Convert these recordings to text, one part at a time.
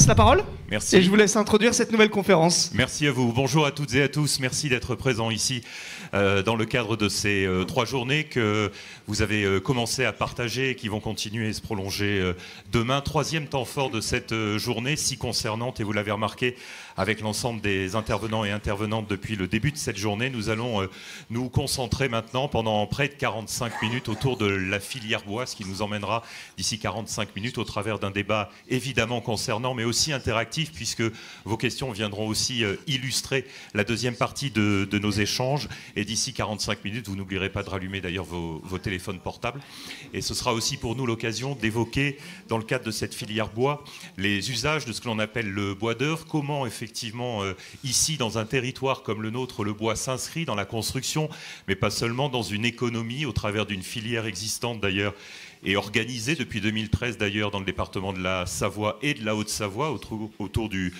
passe la parole. Merci. Et je vous laisse introduire cette nouvelle conférence. Merci à vous. Bonjour à toutes et à tous. Merci d'être présents ici dans le cadre de ces 3 journées que vous avez commencé à partager et qui vont continuer et se prolonger demain. 3e temps fort de cette journée si concernante, et vous l'avez remarqué avec l'ensemble des intervenants et intervenantes depuis le début de cette journée. Nous allons nous concentrer maintenant pendant près de 45 minutes autour de la filière bois, ce qui nous emmènera d'ici 45 minutes au travers d'un débat évidemment concernant mais aussi interactif, puisque vos questions viendront aussi illustrer la deuxième partie de nos échanges. Et d'ici 45 minutes, vous n'oublierez pas de rallumer d'ailleurs vos téléphones portables. Et ce sera aussi pour nous l'occasion d'évoquer, dans le cadre de cette filière bois, les usages de ce que l'on appelle le bois d'œuvre. Comment effectivement, ici, dans un territoire comme le nôtre, le bois s'inscrit dans la construction, mais pas seulement, dans une économie, au travers d'une filière existante d'ailleurs, et organisée depuis 2013 d'ailleurs dans le département de la Savoie et de la Haute-Savoie autour du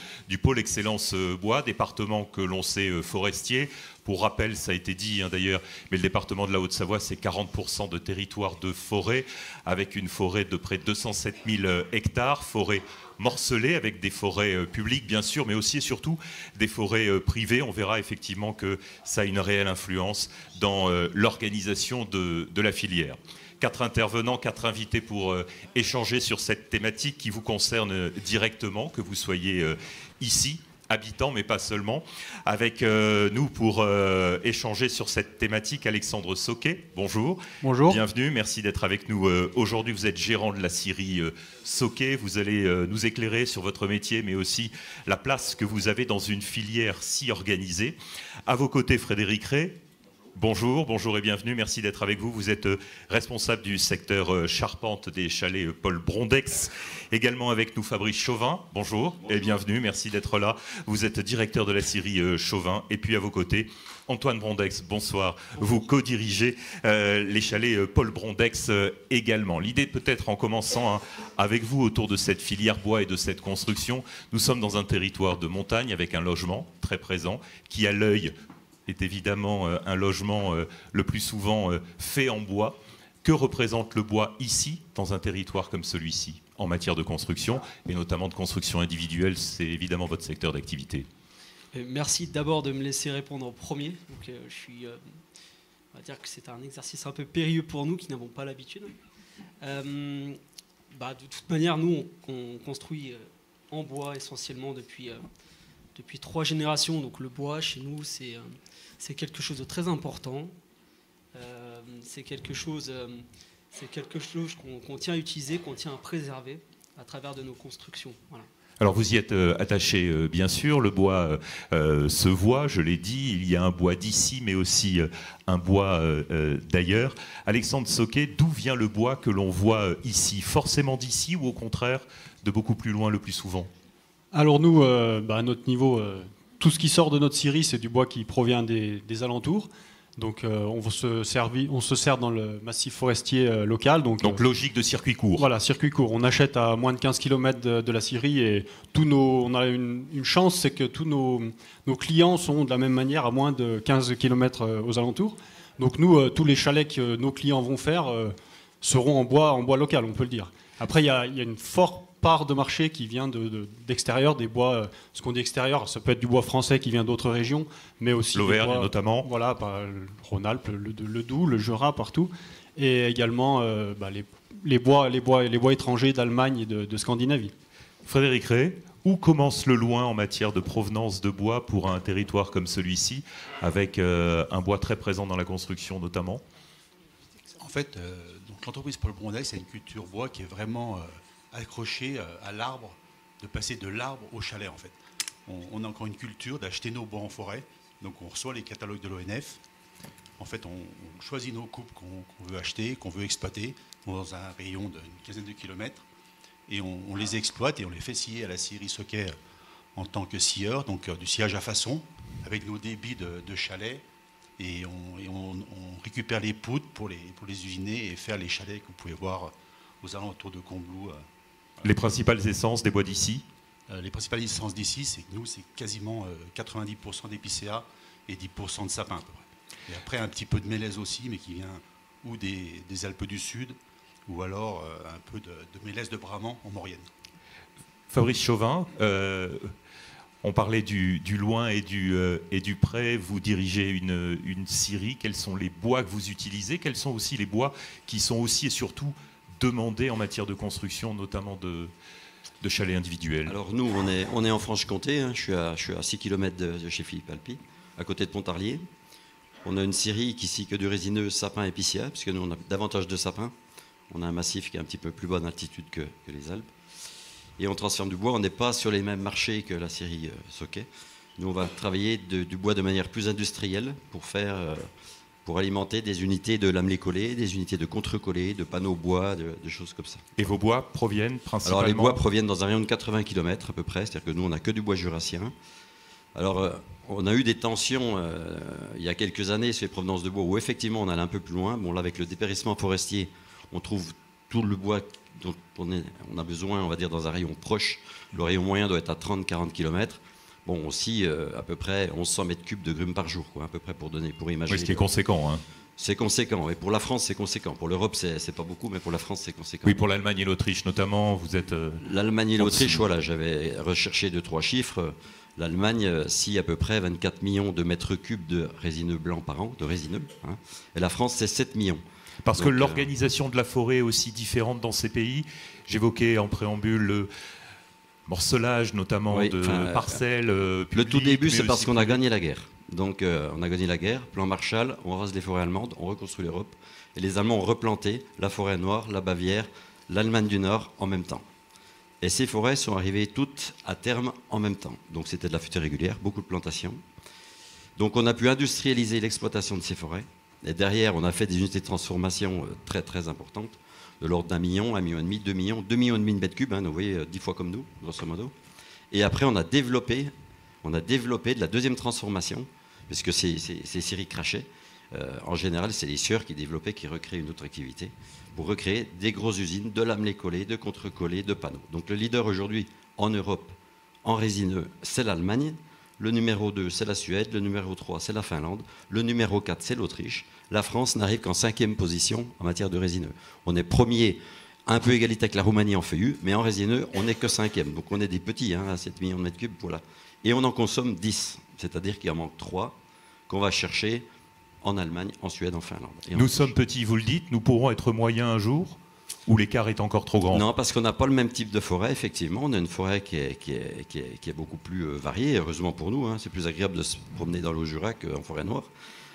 pôle Excellence Bois, département que l'on sait forestier. Pour rappel, ça a été dit d'ailleurs, mais le département de la Haute-Savoie, c'est 40% de territoire de forêt, avec une forêt de près de 207 000 hectares, forêt morcelée avec des forêts publiques bien sûr, mais aussi et surtout des forêts privées. On verra effectivement que ça a une réelle influence dans l'organisation de la filière. 4 intervenants, 4 invités pour échanger sur cette thématique qui vous concerne directement, que vous soyez ici, habitants, mais pas seulement. Avec nous pour échanger sur cette thématique, Alexandre Sauquet. Bonjour. Bonjour. Bienvenue, merci d'être avec nous aujourd'hui. Vous êtes gérant de la scierie Sauquet. Vous allez nous éclairer sur votre métier, mais aussi la place que vous avez dans une filière si organisée. À vos côtés, Frédéric Ray. Bonjour, bonjour et bienvenue, merci d'être avec vous. Vous êtes responsable du secteur charpente des chalets Paul Brondex. Également avec nous Fabrice Chauvin, bonjour, et bienvenue, merci d'être là. Vous êtes directeur de la scierie Chauvin. Et puis à vos côtés, Antoine Brondex, bonsoir. Vous co-dirigez les chalets Paul Brondex également. L'idée peut-être en commençant avec vous autour de cette filière bois et de cette construction. Nous sommes dans un territoire de montagne avec un logement très présent qui à l'œil est évidemment un logement le plus souvent fait en bois. Que représente le bois ici, dans un territoire comme celui-ci, en matière de construction, et notamment de construction individuelle? C'est évidemment votre secteur d'activité. Merci d'abord de me laisser répondre en premier. Donc, on va dire que c'est un exercice un peu périlleux pour nous qui n'avons pas l'habitude. De toute manière, nous, on construit en bois essentiellement depuis 3 générations. Donc le bois, chez nous, c'est quelque chose de très important. C'est quelque chose qu'on tient à utiliser, qu'on tient à préserver à travers de nos constructions. Voilà. Alors vous y êtes attaché bien sûr, le bois se voit, je l'ai dit, il y a un bois d'ici mais aussi un bois d'ailleurs. Alexandre Sauquet, d'où vient le bois que l'on voit ici? Forcément d'ici ou au contraire de beaucoup plus loin le plus souvent? Alors nous, à notre niveau, tout ce qui sort de notre scierie, c'est du bois qui provient des alentours. Donc on se sert dans le massif forestier local. Donc logique de circuit court. Voilà, circuit court. On achète à moins de 15 km de la scierie et on a une chance, c'est que tous nos clients sont de la même manière à moins de 15 km aux alentours. Donc nous, tous les chalets que nos clients vont faire seront en bois local, on peut le dire. Après, il y a une forte part de marché qui vient d'extérieur, des bois, ce qu'on dit extérieur, ça peut être du bois français qui vient d'autres régions, mais aussi l'Auvergne notamment. Voilà, le Rhône-Alpes, le Doubs, le Jura, partout, et également les bois étrangers d'Allemagne et de Scandinavie. Frédéric Ray, où commence le loin en matière de provenance de bois pour un territoire comme celui-ci, avec un bois très présent dans la construction notamment? En fait, donc l'entreprise Paul Brondex, c'est une culture bois qui est vraiment accroché à l'arbre, de passer de l'arbre au chalet en fait. On a encore une culture d'acheter nos bois en forêt, donc on reçoit les catalogues de l'ONF. En fait, on choisit nos coupes qu'on veut acheter, qu'on veut exploiter, dans un rayon d'une quinzaine de kilomètres, et on les exploite et on les fait scier à la scierie Sauquet en tant que scieur, donc du sciage à façon, avec nos débits de chalet, et on récupère les poutres pour les usiner et faire les chalets que vous pouvez voir aux alentours de Combloux. Les principales essences des bois d'ici? Les principales essences d'ici, c'est que nous, c'est quasiment 90% d'épicéa et 10% de sapin à peu près. Et après, un petit peu de mélèze aussi, mais qui vient ou des Alpes du Sud, ou alors un peu de mélèze de Brabant en Maurienne. Fabrice Chauvin, on parlait du loin et du près. Vous dirigez une scierie. Quels sont les bois que vous utilisez? Quels sont aussi les bois qui sont aussi et surtout demandés en matière de construction, notamment de chalets individuels? Alors nous, on est en Franche-Comté. Hein. Je suis à 6 km de chez Philippe Alpi, à côté de Pontarlier. On a une scierie ici que du résineux, sapin et épicéa, puisque nous, on a davantage de sapin. On a un massif qui est un petit peu plus bas d'altitude que les Alpes. Et on transforme du bois. On n'est pas sur les mêmes marchés que la scierie Soquet. Nous, on va travailler du bois de manière plus industrielle pour alimenter des unités de lamelés collés, des unités de contre-collés, de panneaux bois, de choses comme ça. Et vos bois proviennent principalement? Alors les bois proviennent dans un rayon de 80 km à peu près. C'est-à-dire que nous, on n'a que du bois jurassien. Alors, on a eu des tensions il y a quelques années sur les provenances de bois où effectivement on allait un peu plus loin. Bon, là, avec le dépérissement forestier, on trouve tout le bois dont on a besoin, on va dire, dans un rayon proche. Le rayon moyen doit être à 30-40 km. Bon, aussi, à peu près 1100 mètres cubes de grumes par jour, quoi, à peu près pour imaginer. Oui, ce qui est conséquent. Hein. C'est conséquent. Et pour la France, c'est conséquent. Pour l'Europe, c'est pas beaucoup, mais pour la France, c'est conséquent. Oui, pour l'Allemagne et l'Autriche notamment, vous êtes... L'Allemagne et l'Autriche, voilà, j'avais recherché 2-3 chiffres. L'Allemagne scie à peu près 24 millions de mètres cubes de résineux blancs par an, de résineux. Hein. Et la France, c'est 7 millions. Parce que l'organisation de la forêt est aussi différente dans ces pays. J'évoquais en préambule le morcelage notamment de parcelles publiques. Le tout début, c'est parce qu'on a gagné la guerre. Donc on a gagné la guerre, plan Marshall, on rase les forêts allemandes, on reconstruit l'Europe. Et les Allemands ont replanté la forêt noire, la Bavière, l'Allemagne du Nord en même temps. Et ces forêts sont arrivées toutes à terme en même temps. Donc c'était de la futaie régulière, beaucoup de plantations. Donc on a pu industrialiser l'exploitation de ces forêts. Et derrière, on a fait des unités de transformation très très importantes, de l'ordre d'1 million, 1,5 million, 2,5 millions de mètres cubes, hein, vous voyez, 10 fois comme nous, grosso modo. Et après, on a développé de la deuxième transformation, puisque c'est scieries crachées. En général, c'est les sieurs qui développaient, qui recréent une autre activité, pour recréer des grosses usines de lamelés collés, de contre-collés, de panneaux. Donc le leader aujourd'hui en Europe, en résineux, c'est l'Allemagne. Le numéro 2, c'est la Suède. Le numéro 3, c'est la Finlande. Le numéro 4, c'est l'Autriche. La France n'arrive qu'en 5e position en matière de résineux. On est premier, un peu égalité avec la Roumanie en feuillu, mais en résineux, on n'est que 5e. Donc on est des petits, hein, à 7 millions de mètres cubes. Voilà. Et on en consomme 10, c'est-à-dire qu'il en manque 3 qu'on va chercher en Allemagne, en Suède, en Finlande. Nous sommes petits, vous le dites, nous pourrons être moyens un jour, ou l'écart est encore trop grand? Non, parce qu'on n'a pas le même type de forêt, effectivement. On a une forêt qui est beaucoup plus variée, heureusement pour nous. Hein. C'est plus agréable de se promener dans le Jura qu'en forêt noire.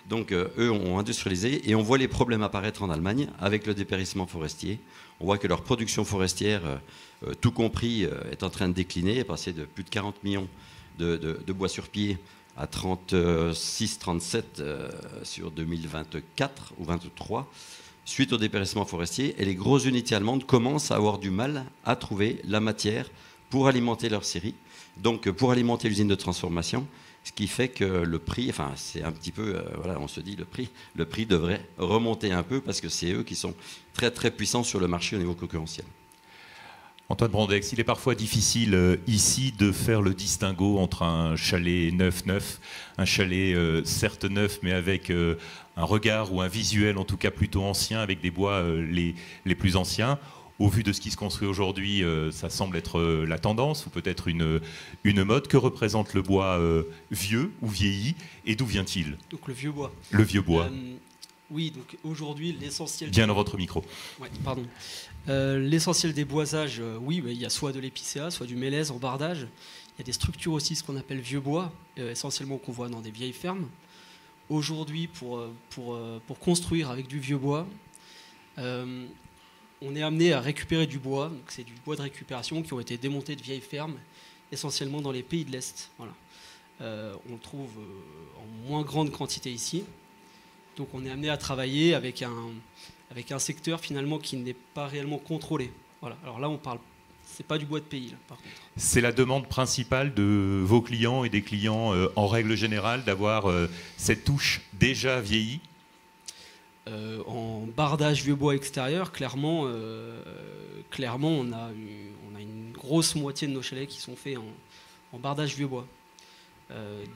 Donc eux ont industrialisé et on voit les problèmes apparaître en Allemagne avec le dépérissement forestier. On voit que leur production forestière, tout compris, est en train de décliner, est passée de plus de 40 millions de bois sur pied à 36, 37 sur 2024 ou 2023, suite au dépérissement forestier. Et les grosses unités allemandes commencent à avoir du mal à trouver la matière pour alimenter leur scierie, donc pour alimenter l'usine de transformation. Ce qui fait que le prix, enfin c'est un petit peu, voilà, on se dit le prix devrait remonter un peu parce que c'est eux qui sont très très puissants sur le marché au niveau concurrentiel. Antoine Brandex, il est parfois difficile ici de faire le distinguo entre un chalet neuf, un chalet certes neuf mais avec un regard ou un visuel en tout cas plutôt ancien avec des bois les plus anciens. Au vu de ce qui se construit aujourd'hui, ça semble être la tendance ou peut-être une mode. Que représente le bois vieux ou vieilli et d'où vient-il? Donc le vieux bois. Le vieux bois. Oui, donc aujourd'hui, l'essentiel... Bien dans votre micro. Ouais, pardon. L'essentiel des boisages, oui, il y a soit de l'épicéa, soit du mélèze en bardage. Il y a des structures aussi, ce qu'on appelle vieux bois, essentiellement qu'on voit dans des vieilles fermes. Aujourd'hui, pour construire avec du vieux bois, on est amené à récupérer du bois. Donc c'est du bois de récupération qui ont été démontés de vieilles fermes, essentiellement dans les pays de l'Est. Voilà. On le trouve en moins grande quantité ici. Donc on est amené à travailler avec un secteur finalement qui n'est pas réellement contrôlé. Voilà. Alors là, on parle, c'est pas du bois de pays, là, par contre. C'est la demande principale de vos clients et des clients en règle générale d'avoir cette touche déjà vieillie? En bardage vieux bois extérieur, clairement, on a une grosse moitié de nos chalets qui sont faits en bardage vieux bois.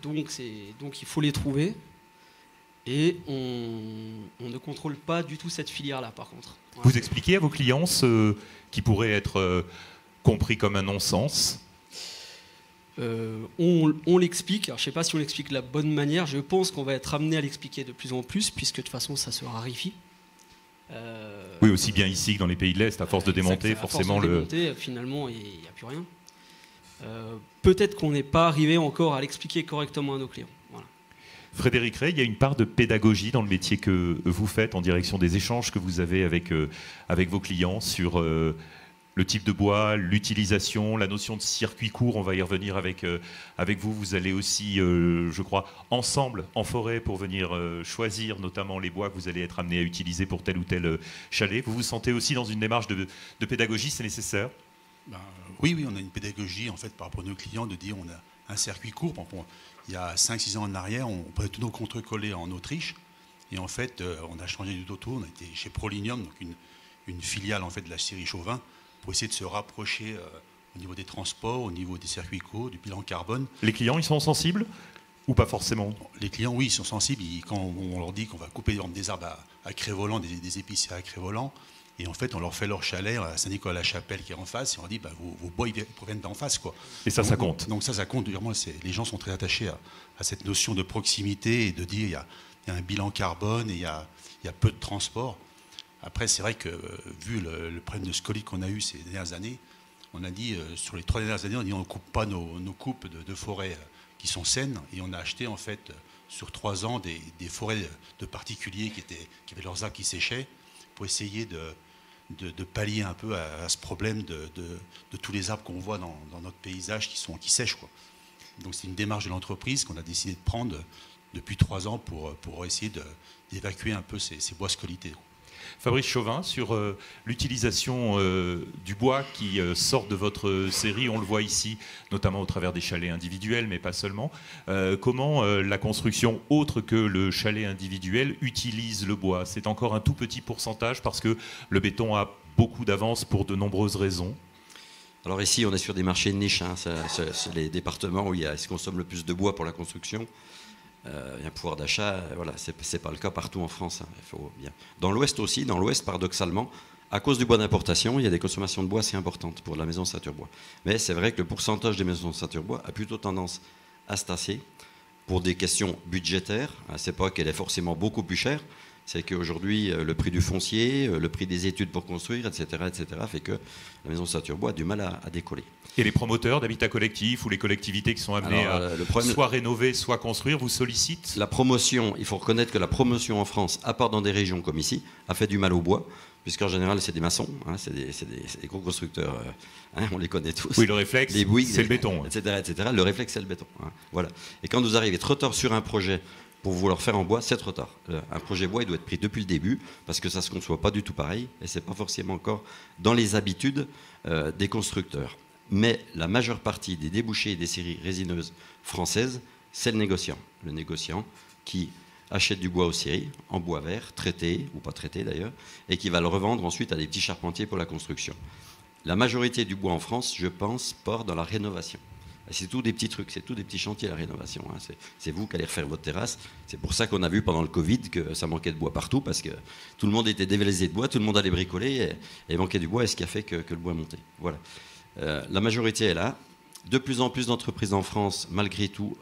Donc il faut les trouver. Et on ne contrôle pas du tout cette filière-là, par contre. Voilà. Vous expliquez à vos clients ce qui pourrait être compris comme un non-sens? On l'explique, alors je ne sais pas si on l'explique de la bonne manière, je pense qu'on va être amené à l'expliquer de plus en plus, puisque de toute façon ça se raréfie. Oui, aussi bien ici que dans les pays de l'Est, à force de démonter, forcément finalement, il n'y a plus rien. Peut-être qu'on n'est pas arrivé encore à l'expliquer correctement à nos clients. Voilà. Frédéric Rey, il y a une part de pédagogie dans le métier que vous faites en direction des échanges que vous avez avec vos clients sur le type de bois, l'utilisation, la notion de circuit court. On va y revenir avec vous. Vous allez aussi, je crois, ensemble en forêt pour venir choisir notamment les bois que vous allez être amenés à utiliser pour tel ou tel chalet. Vous vous sentez aussi dans une démarche de pédagogie, c'est nécessaire? Oui, on a une pédagogie en fait par rapport à nos clients de dire on a un circuit court. Il y a 5-6 ans en arrière, on prenait tous nos contre-collés en Autriche et en fait on a changé du toto. On a été chez Prolinium, donc une filiale en fait de la scierie Chauvin, pour essayer de se rapprocher au niveau des transports, au niveau des circuits courts, du bilan carbone. Les clients, ils sont sensibles ou pas forcément? Les clients, oui, ils sont sensibles. Quand on leur dit qu'on va couper des arbres à Crévolant, des épicéas à Crévolant, et en fait, on leur fait leur chalet à Saint-Nicolas-la-Chapelle qui est en face, et on leur dit vos bois ils proviennent d'en face, quoi. Et ça compte. Donc ça compte. Les gens sont très attachés à cette notion de proximité et de dire il y a un bilan carbone et il y a peu de transport. Après, c'est vrai que vu le problème de scolyte qu'on a eu ces dernières années, on a dit sur les 3 dernières années, on ne coupe pas nos coupes de forêts qui sont saines, et on a acheté en fait sur 3 ans des forêts de particuliers qui avaient leurs arbres qui séchaient, pour essayer de pallier un peu à ce problème de tous les arbres qu'on voit dans notre paysage qui sèchent, quoi. Donc c'est une démarche de l'entreprise qu'on a décidé de prendre depuis 3 ans pour essayer d'évacuer un peu ces bois scolités. Fabrice Chauvin, sur l'utilisation du bois qui sort de votre série, on le voit ici, notamment au travers des chalets individuels, mais pas seulement. Comment la construction, autre que le chalet individuel, utilise le bois? C'est encore un tout petit pourcentage parce que le béton a beaucoup d'avance pour de nombreuses raisons. Alors ici, on est sur des marchés de niche. C'est les départements où il se consomme le plus de bois pour la construction. Il y a un pouvoir d'achat, voilà, c'est pas le cas partout en France. Il faut bien. Dans l'Ouest aussi, paradoxalement, à cause du bois d'importation, il y a des consommations de bois assez importantes pour la maison Saturbois. Mais c'est vrai que le pourcentage des maisons Saturbois a plutôt tendance à se tasser pour des questions budgétaires. C'est pas qu'elle est forcément beaucoup plus chère, c'est qu'aujourd'hui, le prix du foncier, le prix des études pour construire, etc., fait que la maison Saturbois a du mal à décoller. Et les promoteurs d'habitat collectif ou les collectivités qui sont amenées à soit rénover, soit construire, vous sollicitent? La promotion, il faut reconnaître que la promotion en France, à part dans des régions comme ici, a fait du mal au bois, puisqu'en général, c'est des maçons, c'est des gros constructeurs, on les connaît tous. Oui, le réflexe, c'est le béton. Etc. Le réflexe, c'est le béton. Voilà. Et quand vous arrivez trop tard sur un projet, pour vous le refaire en bois, c'est trop tard. Un projet bois, il doit être pris depuis le début, parce que ça ne se conçoit pas du tout pareil, et ce n'est pas forcément encore dans les habitudes des constructeurs. Mais la majeure partie des débouchés des scieries résineuses françaises, c'est le négociant. Le négociant qui achète du bois aux scieries, en bois vert, traité, ou pas traité d'ailleurs, et qui va le revendre ensuite à des petits charpentiers pour la construction. La majorité du bois en France, je pense, part dans la rénovation. C'est tout des petits trucs, c'est tout des petits chantiers la rénovation. C'est vous qui allez refaire votre terrasse. C'est pour ça qu'on a vu pendant le Covid que ça manquait de bois partout, parce que tout le monde était dévalisé de bois, tout le monde allait bricoler, et manquait du bois, et ce qui a fait que le bois montait. Voilà. La majorité est là. De plus en plus d'entreprises en France, malgré tout,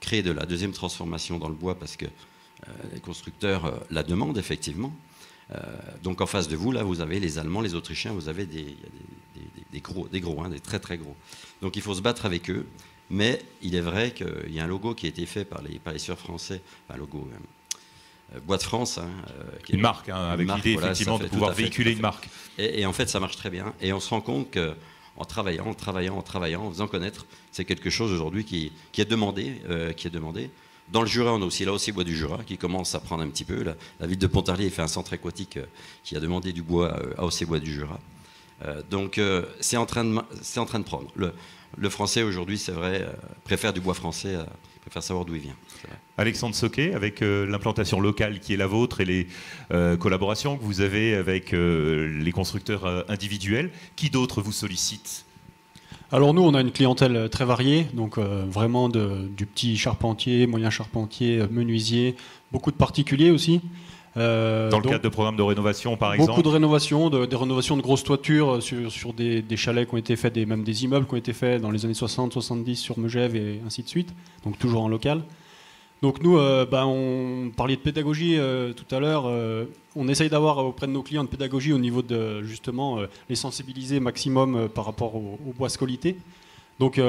créent de la deuxième transformation dans le bois, parce que les constructeurs la demandent effectivement. Donc en face de vous, là, vous avez les Allemands, les Autrichiens, vous avez des gros, des très très gros. Donc il faut se battre avec eux, mais il est vrai qu'il y a un logo qui a été fait par les sieurs français, un logo Bois de France. Une marque, avec l'idée effectivement de pouvoir véhiculer une marque. Et en fait, ça marche très bien. Et on se rend compte qu'en travaillant, en faisant connaître, c'est quelque chose aujourd'hui qui est demandé. Dans le Jura, on a aussi Bois du Jura qui commence à prendre un petit peu. La ville de Pontarlier fait un centre aquatique qui a demandé du bois à AOC Bois du Jura. Donc c'est en train de prendre. Le français aujourd'hui, c'est vrai, préfère du bois français, préfère savoir d'où il vient. Alexandre Soquet, avec l'implantation locale qui est la vôtre et les collaborations que vous avez avec les constructeurs individuels, qui d'autres vous sollicitent? Alors nous, on a une clientèle très variée, donc vraiment du petit charpentier, moyen charpentier, menuisier, beaucoup de particuliers aussi. Dans le cadre de programmes de rénovation, par exemple? Beaucoup de rénovations, des rénovations de grosses toitures sur des chalets qui ont été faits, même des immeubles qui ont été faits dans les années 60-70 sur Megève et ainsi de suite, donc toujours en local. Donc nous, on parlait de pédagogie tout à l'heure, on essaye d'avoir auprès de nos clients une pédagogie au niveau de justement les sensibiliser maximum par rapport au bois scolité. Donc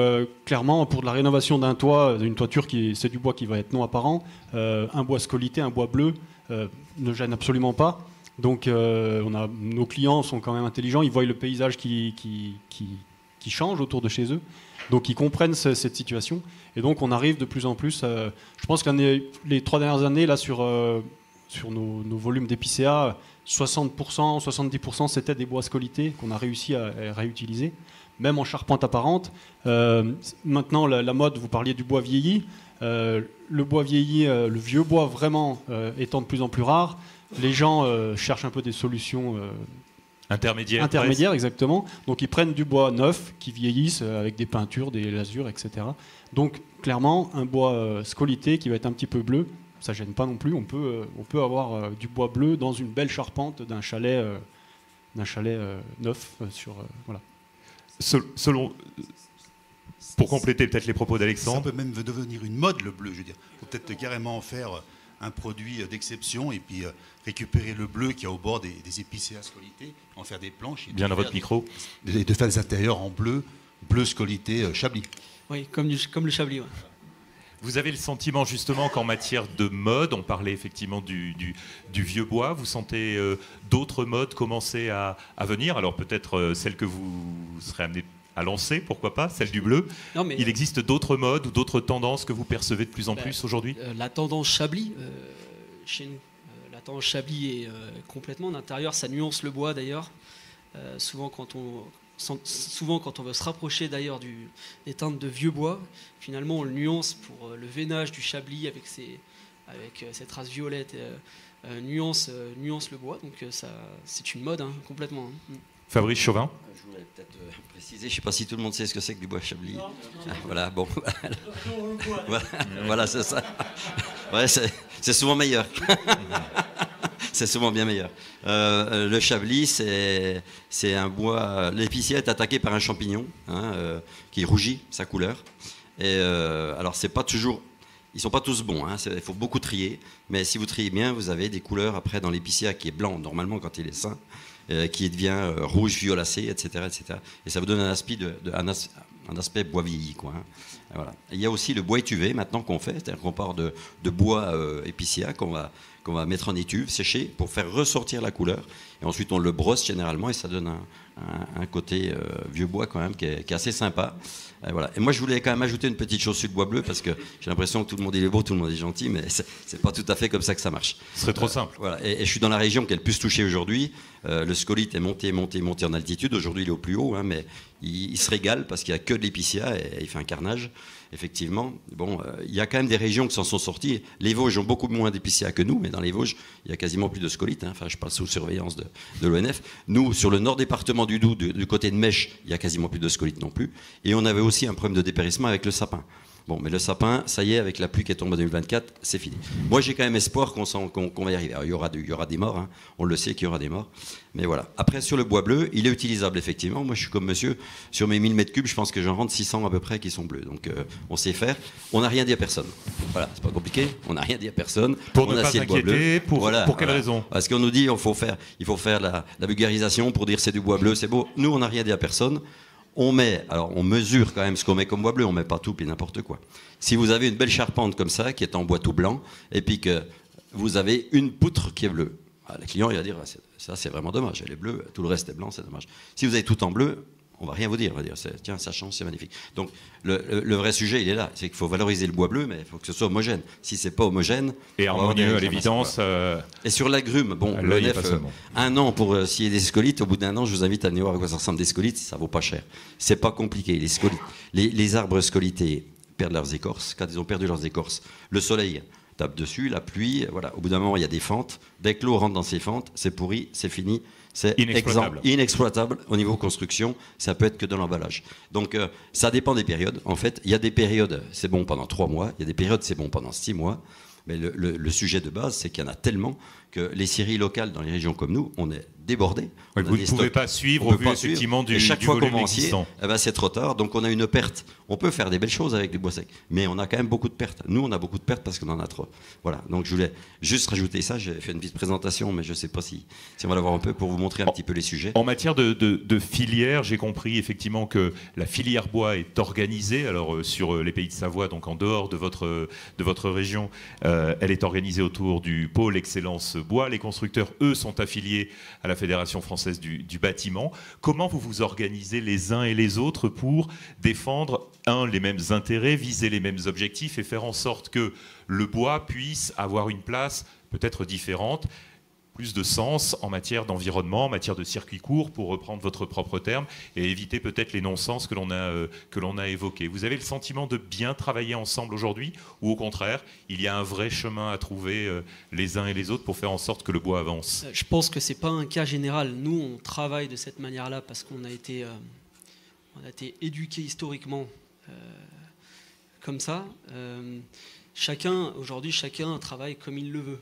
clairement, pour de la rénovation d'un toit, d'une toiture, c'est du bois qui va être non apparent, un bois scolité, un bois bleu, ne gêne absolument pas. Donc nos clients sont quand même intelligents, ils voient le paysage qui change autour de chez eux, donc ils comprennent cette situation, et donc on arrive de plus en plus, je pense que les 3 dernières années là, sur nos volumes d'épicéa, 60%, 70% c'était des bois scolités qu'on a réussi à réutiliser, même en charpente apparente. Maintenant la mode, vous parliez du bois vieilli, le bois vieilli, le vieux bois vraiment étant de plus en plus rare, les gens cherchent un peu des solutions intermédiaires, exactement. Donc ils prennent du bois neuf qui vieillissent avec des peintures, des lasures, etc. Donc clairement un bois scolité qui va être un petit peu bleu, ça gêne pas non plus. On peut avoir du bois bleu dans une belle charpente d'un chalet neuf voilà. Pour compléter peut-être les propos d'Alexandre. Ça peut même devenir une mode, le bleu, je veux dire. Il faut peut-être carrément faire un produit d'exception et puis récupérer le bleu qu'il y a au bord des épicéas scolité, en faire des planches. Bien dans votre micro. Et de faire des intérieurs en bleu scolité Chablis. Oui, comme le Chablis. Ouais. Vous avez le sentiment justement qu'en matière de mode, on parlait effectivement du vieux bois, vous sentez d'autres modes commencer à venir? Alors peut-être celle que vous serez amené à lancer, pourquoi pas, celle du bleu. Non, mais il existe d'autres modes ou d'autres tendances que vous percevez de plus en plus aujourd'hui? La tendance Chablis, chez nous, la tendance Chablis est complètement en intérieur, ça nuance le bois d'ailleurs. Souvent quand on veut se rapprocher d'ailleurs des teintes de vieux bois, finalement on le nuance pour le veinage du Chablis avec cette race violette, nuance le bois, donc c'est une mode complètement. Fabrice Chauvin. Je voulais peut-être préciser, je ne sais pas si tout le monde sait ce que c'est que du bois Chablis. Voilà, bon. Voilà, c'est ça. Ouais, c'est souvent meilleur. C'est souvent bien meilleur. Le Chablis, c'est un bois. L'épicéa est attaqué par un champignon qui rougit sa couleur. Et alors, c'est pas toujours. Ils sont pas tous bons. Il faut beaucoup trier. Mais si vous triez bien, vous avez des couleurs après dans l'épicéa qui est blanc normalement quand il est sain, qui devient rouge violacé, etc., etc. Et ça vous donne un aspect bois vieilli, quoi. Voilà. Il y a aussi le bois étuvé maintenant qu'on fait, c'est-à-dire qu'on part de bois épicéa qu'on va mettre en étuve, sécher, pour faire ressortir la couleur. Et ensuite, on le brosse généralement et ça donne un côté vieux bois quand même qui est assez sympa. Voilà. Et moi, je voulais quand même ajouter une petite chose sur le bois bleu parce que j'ai l'impression que tout le monde est beau, tout le monde est gentil, mais c'est pas tout à fait comme ça que ça marche. Ce serait trop simple. Voilà. Et je suis dans la région qui est le plus touchée aujourd'hui. Le scolite est monté en altitude. Aujourd'hui, il est au plus haut, mais il se régale parce qu'il n'y a que de l'épicéa et il fait un carnage. Effectivement, bon, il y a quand même des régions qui s'en sont sorties. Les Vosges ont beaucoup moins d'épicéa que nous, mais dans les Vosges, il y a quasiment plus de scolite. Enfin, je parle sous surveillance de l'ONF. Nous, sur le nord département du Doubs, du côté de Mèche, il y a quasiment plus de scolite non plus. Et on avait aussi un problème de dépérissement avec le sapin. Bon, mais le sapin, ça y est, avec la pluie qui est tombée en 2024, c'est fini. Moi, j'ai quand même espoir qu'on va y arriver. Alors, il y aura des morts, on le sait qu'il y aura des morts. Mais voilà. Après, sur le bois bleu, il est utilisable, effectivement. Moi, je suis comme monsieur. Sur mes 1000 mètres cubes, je pense que j'en rentre 600 à peu près qui sont bleus. Donc, on sait faire. On n'a rien dit à personne. Voilà, c'est pas compliqué. On n'a rien dit à personne. Pour on ne a pas s'inquiéter, pour quelle raison? Parce qu'on nous dit il faut faire la vulgarisation pour dire c'est du bois bleu, c'est beau. Nous, on n'a rien dit à personne. On mesure quand même ce qu'on met comme bois bleu, on ne met pas tout puis n'importe quoi. Si vous avez une belle charpente comme ça, qui est en bois tout blanc, et puis que vous avez une poutre qui est bleue, le client il va dire ça c'est vraiment dommage, elle est bleue, tout le reste est blanc, c'est dommage. Si vous avez tout en bleu, on ne va rien vous dire, on va dire tiens ça change, c'est magnifique. Donc le vrai sujet il est là, c'est qu'il faut valoriser le bois bleu, mais il faut que ce soit homogène. Si c'est pas homogène, et harmonieux à l'évidence. Et sur l'agrume, bon, l'ONF, 1 an pour s'il y a des scolites, au bout d'1 an, je vous invite à venir voir à quoi ça ressemble des scolites, ça vaut pas cher. C'est pas compliqué, les scolites. Les arbres scolités perdent leurs écorces. Quand ils ont perdu leurs écorces, le soleil tape dessus, la pluie, voilà. Au bout d'un moment, il y a des fentes. Dès que l'eau rentre dans ces fentes, c'est pourri, c'est fini. C'est inexploitable au niveau construction, ça peut être que dans l'emballage. Donc ça dépend des périodes. En fait, il y a des périodes, c'est bon pendant 3 mois, il y a des périodes, c'est bon pendant 6 mois. Mais le sujet de base, c'est qu'il y en a tellement que les scieries locales dans les régions comme nous, on est débordés. Oui, vous ne pouvez pas suivre au vu effectivement du volume existant. Eh ben, c'est trop tard, donc on a une perte. On peut faire des belles choses avec du bois sec, mais on a quand même beaucoup de pertes. Nous, on a beaucoup de pertes parce qu'on en a trop. Voilà, donc je voulais juste rajouter ça. J'ai fait une petite présentation, mais je ne sais pas si on va l'avoir un peu pour vous montrer un petit peu les sujets. En matière de filière, j'ai compris effectivement que la filière bois est organisée. Alors sur les pays de Savoie, donc en dehors de votre région, elle est organisée autour du pôle Excellence Bois. Les constructeurs, eux, sont affiliés à la Fédération française du bâtiment. Comment vous vous organisez les uns et les autres pour défendre les mêmes intérêts, viser les mêmes objectifs et faire en sorte que le bois puisse avoir une place peut-être différente, plus de sens en matière d'environnement, en matière de circuit court, pour reprendre votre propre terme, et éviter peut-être les non-sens que l'on a évoqués. Vous avez le sentiment de bien travailler ensemble aujourd'hui, ou au contraire, il y a un vrai chemin à trouver les uns et les autres pour faire en sorte que le bois avance? Je pense que ce n'est pas un cas général. Nous, on travaille de cette manière-là parce qu'on a été éduqués historiquement comme ça. Aujourd'hui, chacun travaille comme il le veut.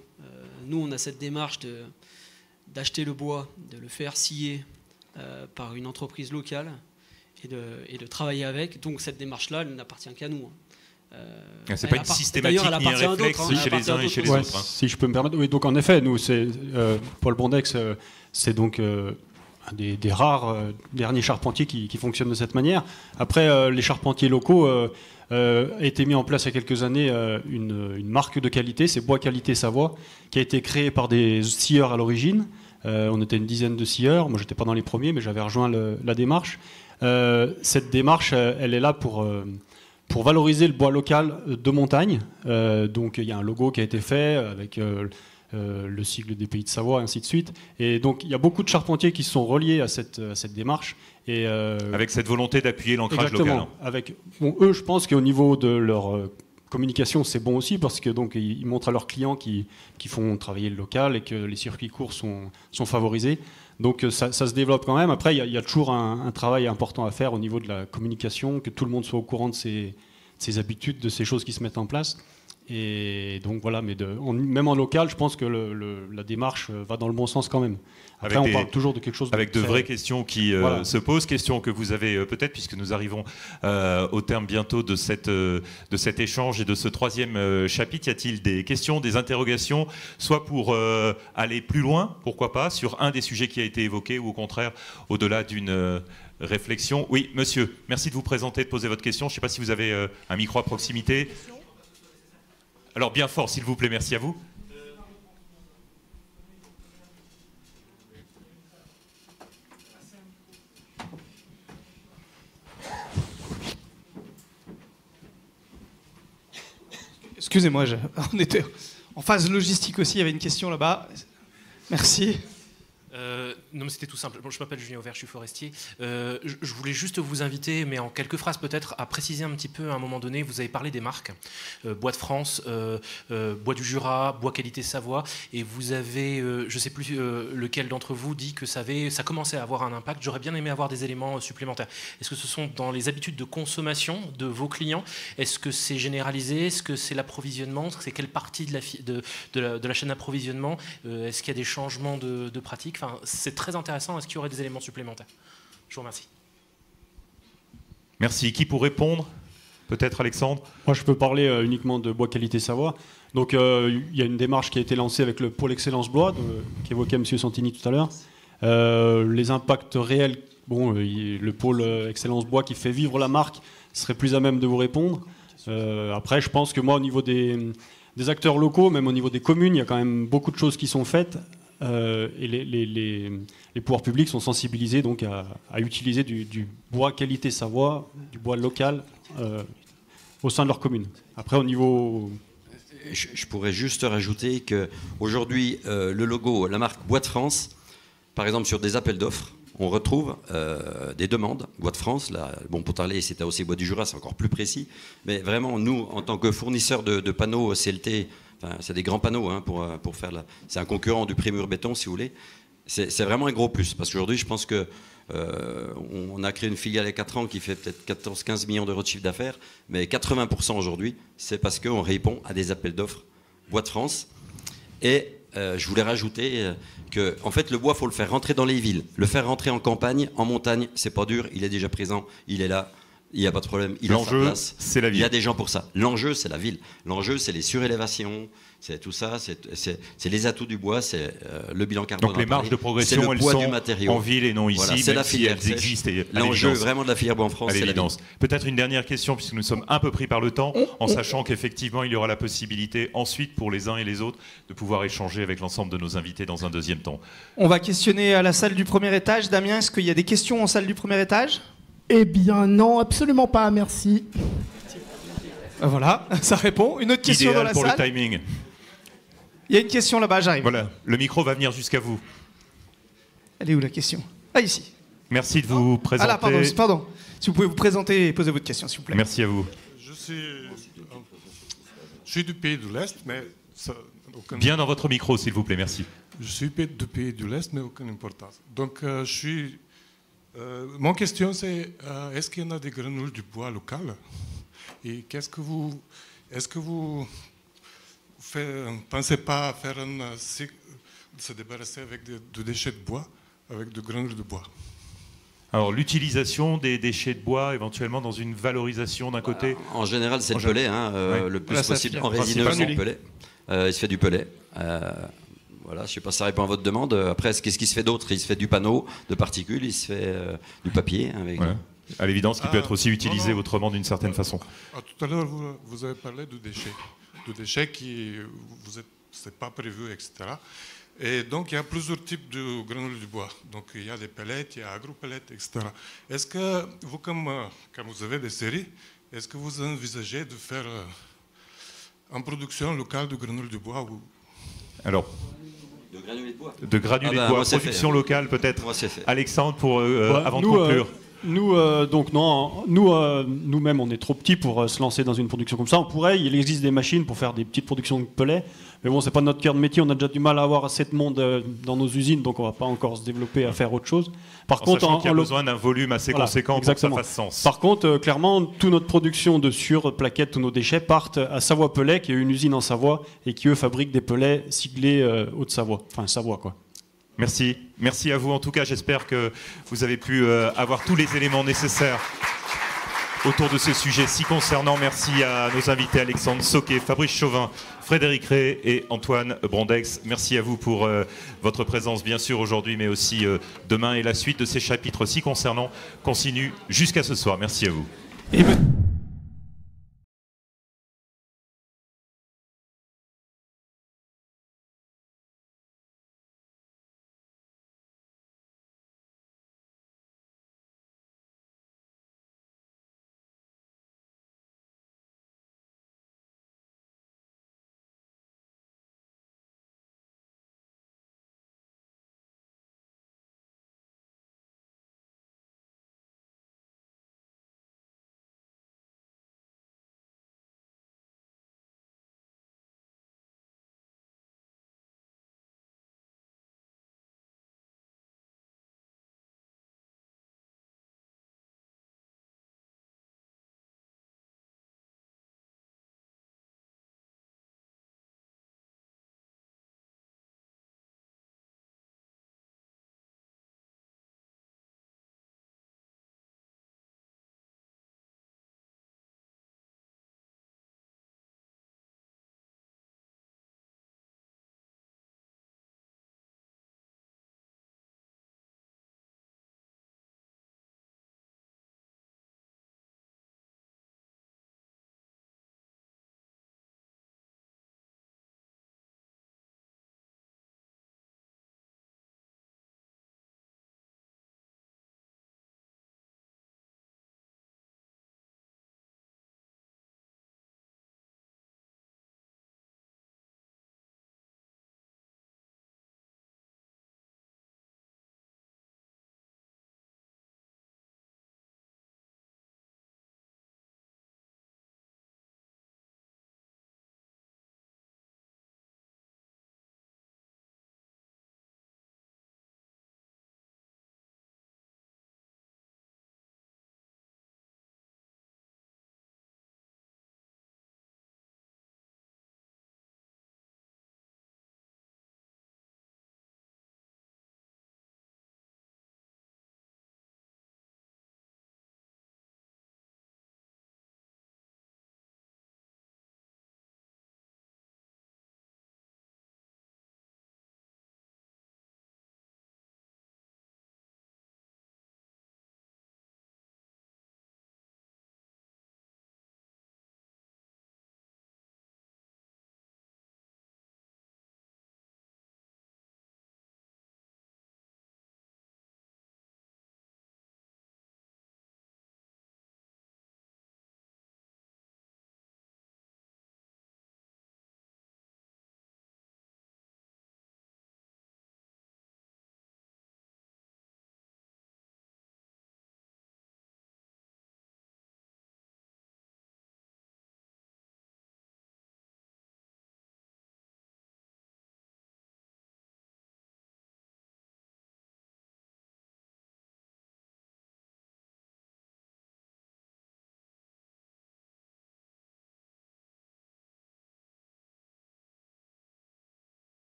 Nous, on a cette démarche d'acheter le bois, de le faire scier par une entreprise locale et de travailler avec. Donc cette démarche-là, elle n'appartient qu'à nous. C'est pas une systématique ni un réflexe chez les uns et chez les autres. Si je peux me permettre. Oui, donc en effet, nous, Paul Bondex, c'est donc un des rares derniers charpentiers qui fonctionnent de cette manière. Après, les charpentiers locaux a été mis en place il y a quelques années une marque de qualité, c'est Bois Qualité Savoie, qui a été créée par des scieurs à l'origine. On était une dizaine de scieurs, moi j'étais pas dans les premiers, mais j'avais rejoint la démarche. Cette démarche, elle est là pour valoriser le bois local de montagne. Donc il y a un logo qui a été fait avec le sigle des Pays de Savoie, et ainsi de suite. Et donc il y a beaucoup de charpentiers qui se sont reliés à cette démarche. Et avec cette volonté d'appuyer l'ancrage local. Eux, je pense qu'au niveau de leur communication, c'est bon aussi, parce que donc ils montrent à leurs clients qui font travailler le local et que les circuits courts sont favorisés. Donc ça se développe quand même. Après, il y a toujours un travail important à faire au niveau de la communication, que tout le monde soit au courant de ses habitudes, de ces choses qui se mettent en place. Et donc voilà, mais même en local, je pense que la démarche va dans le bon sens quand même. Après, on parle toujours de quelque chose avec de vraies questions qui se posent, questions que vous avez peut-être, puisque nous arrivons au terme bientôt de cet échange et de ce troisième chapitre. Y a-t-il des questions, des interrogations, soit pour aller plus loin, pourquoi pas, sur un des sujets qui a été évoqué, ou au contraire, au-delà d'une réflexion? Oui, monsieur, merci de vous présenter, de poser votre question. Je ne sais pas si vous avez un micro à proximité. Alors bien fort, s'il vous plaît, merci à vous. Excusez-moi, on était en phase logistique aussi, il y avait une question là-bas. Merci. Non, mais c'était tout simple. Bon, je m'appelle Julien Auvert, je suis forestier. Je voulais juste vous inviter, mais en quelques phrases peut-être, à préciser un petit peu à un moment donné. Vous avez parlé des marques, Bois de France, Bois du Jura, Bois Qualité Savoie, et vous avez, je ne sais plus lequel d'entre vous dit que ça commençait à avoir un impact. J'aurais bien aimé avoir des éléments supplémentaires. Est-ce que ce sont dans les habitudes de consommation de vos clients? Est-ce que c'est généralisé? Est-ce que c'est l'approvisionnement? C'est quelle partie de la chaîne d'approvisionnement? Est-ce qu'il y a des changements de pratiques? Enfin, c'est très intéressant. Est-ce qu'il y aurait des éléments supplémentaires? Je vous remercie. Merci. Qui pour répondre? Peut-être Alexandre? Moi, je peux parler uniquement de Bois Qualité Savoie. Donc, il y a une démarche qui a été lancée avec le pôle Excellence Bois, qu'évoquait M. Santini tout à l'heure. Les impacts réels, le pôle Excellence Bois qui fait vivre la marque serait plus à même de vous répondre. Après, je pense que moi, au niveau des acteurs locaux, même au niveau des communes, il y a quand même beaucoup de choses qui sont faites. Et les pouvoirs publics sont sensibilisés donc à utiliser du bois qualité Savoie, du bois local au sein de leur commune. Après, au niveau... Je pourrais juste rajouter qu'aujourd'hui, le logo, la marque Bois de France, par exemple sur des appels d'offres, on retrouve des demandes. Bois de France, là, pour parler, c'est AOC Bois du Jura, c'est encore plus précis. Mais vraiment, nous, en tant que fournisseurs de panneaux CLT, c'est des grands panneaux pour faire c'est un concurrent du Prémur Béton, si vous voulez. C'est vraiment un gros plus. Parce qu'aujourd'hui, je pense qu'on a créé une filiale il y a 4 ans qui fait peut-être 14-15 millions d'euros de chiffre d'affaires. Mais 80% aujourd'hui, c'est parce qu'on répond à des appels d'offres Bois de France. Et je voulais rajouter que, en fait, le bois, faut le faire rentrer dans les villes. Le faire rentrer en campagne, en montagne, c'est pas dur. Il est déjà présent, il est là. Il n'y a pas de problème. Il a sa place. C'est la ville. Il y a des gens pour ça. L'enjeu, c'est la ville. L'enjeu, c'est les surélévations, c'est tout ça, c'est les atouts du bois, c'est le bilan carbone. Donc les marges de progression, elles sont en ville et non ici, voilà, c'est la filière. Elles existent. L'enjeu vraiment de la filière bois en France, c'est l'évidence. Peut-être une dernière question, puisque nous sommes un peu pris par le temps, en sachant qu'effectivement, il y aura la possibilité ensuite pour les uns et les autres de pouvoir échanger avec l'ensemble de nos invités dans un deuxième temps. On va questionner à la salle du premier étage. Damien, est-ce qu'il y a des questions en salle du premier étage ? Eh bien non, absolument pas, merci. Voilà, ça répond. Une autre question Idéal dans la pour salle. le timing. Il y a une question là-bas, j'arrive. Voilà, le micro va venir jusqu'à vous. Elle est où la question ? Ah, ici. Merci de vous présenter. Ah là, pardon. Si vous pouvez vous présenter et poser votre question, s'il vous plaît. Merci à vous. Je suis du pays de l'Est, mais... Bien dans votre micro, s'il vous plaît, merci. Je suis du pays de l'Est, mais aucune importance. Donc, mon question, c'est est-ce qu'il y en a des granules du bois local? Et est-ce que vous pensez pas à faire un cycle, se débarrasser avec de déchets de bois, avec de granules de bois? Alors, l'utilisation des déchets de bois, éventuellement dans une valorisation d'un côté. En général, c'est le pellet, le plus possible en résineux, c'est le pellet. Il se fait du pellet. Voilà, je ne sais pas si ça répond à votre demande. Après, qu'est-ce qui se fait d'autre? Il se fait du panneau de particules, il se fait du papier. Avec... Ouais. À l'évidence, qui peut être aussi utilisé autrement d'une certaine façon. Tout à l'heure, vous avez parlé de déchets qui c'est pas prévu, etc. Et donc, il y a plusieurs types de granules du bois. Donc, il y a des pellets, il y a agro-pellets, etc. Est-ce que vous, comme vous avez des séries, est-ce que vous envisagez de faire en production locale de granules de bois ou... Alors, de granulés de bois. De granulés de bois, production locale peut-être. Alexandre, avant de conclure. Nous-mêmes, on est trop petits pour se lancer dans une production comme ça. On pourrait, il existe des machines pour faire des petites productions de pellets, mais bon, c'est pas notre cœur de métier. On a déjà du mal à avoir assez de monde dans nos usines, donc on va pas encore se développer à faire autre chose. Par contre, il y a besoin d'un volume assez conséquent pour que ça fasse sens. Par contre, clairement, toute notre production de plaquettes, tous nos déchets partent à Savoie-Pellet, qui est une usine en Savoie et qui eux fabriquent des pellets siglés Haute-Savoie, enfin Savoie quoi. Merci. Merci à vous. En tout cas, j'espère que vous avez pu avoir tous les éléments nécessaires autour de ce sujet si concernant. Merci à nos invités Alexandre Soquet, Fabrice Chauvin, Frédéric Rey et Antoine Brondex. Merci à vous pour votre présence, bien sûr, aujourd'hui, mais aussi demain. Et la suite de ces chapitres si concernant continue jusqu'à ce soir. Merci à vous.